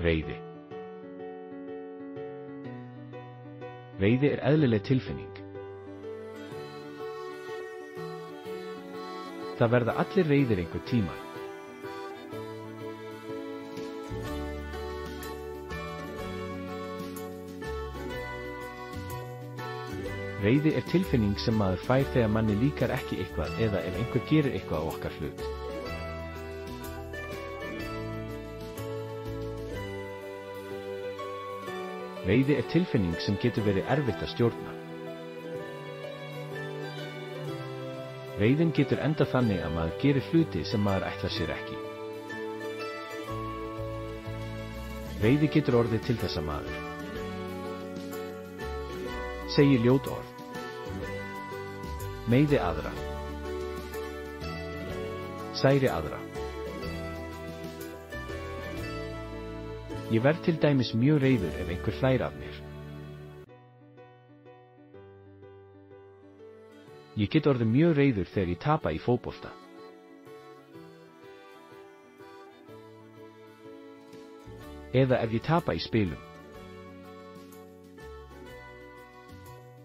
Reiði. Reiði er eðlileg tilfinning. Það verða allir reiðir einhvern tímann. Reiði er tilfinning sem maður fær þegar manni líkar ekki eitthvað eða ef einhver gerir eitthvað á okkar hlut. Reiði er tilfinning sem getur verið erfitt að stjórna. Reiðin getur endað þannig að maður gerir hluti sem maður ætlar sér ekki. Reiði getur orðið til þess að maður segir ljót orð, meiði aðra, særi aðra. Ég verð til dæmis mjög reiður ef einhver hlær af mér. Ég get orðið mjög reiður þegar ég tapa í fótbolta. Eða ef ég tapa í spilum.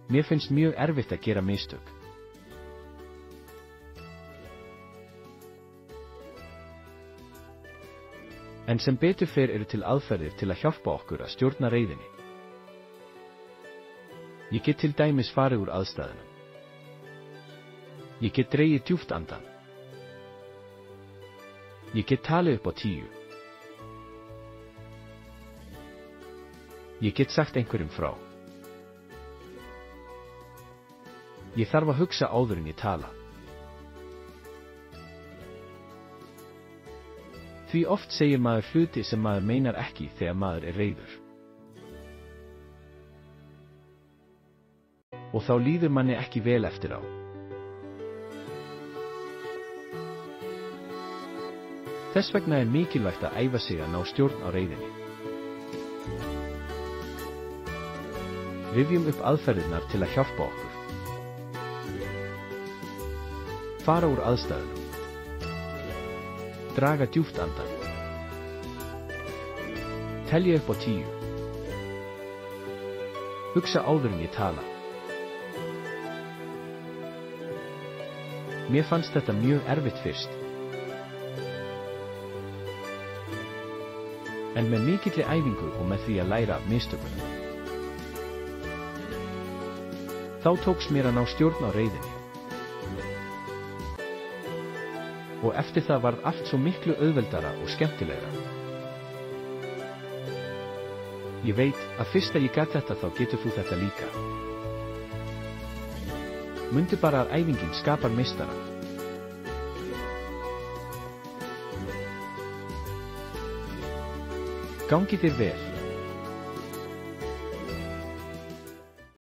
Mér finnst mjög erfitt að gera mistök. En sem betur fer eru til aðferðir til að hjálpa okkur að stjórna reiðinni. Ég get til dæmis farið úr aðstæðunum. Ég get dregið djúpt andann. Ég get talið upp á 10. Ég get sagt einhverjum frá. Ég þarf að hugsa áður en ég tala. Því oft segir maður hluti sem maður meinar ekki þegar maður er reiður. Og þá líður manni ekki vel eftir á. Þess vegna er mikilvægt að æfa sig að ná stjórn á reiðinni. Rifjum upp aðferðirnar til að hjálpa okkur. Fara úr aðstæðunum. Draga djúpt andann. Telja upp á 10. Hugsa áður en ég tala. Mér fannst þetta mjög erfitt fyrst. En með mikilli æfingu og með því að læra af mistökunum. Þá tókst mér að ná stjórn á reiðinni. Og eftir það varð allt svo miklu auðveldara og skemmtilegra. Ég veit að fyrst að ég gat þetta þá getur þú þetta líka. Mundu bara að æfingin skapar meistara. Gangi þér vel.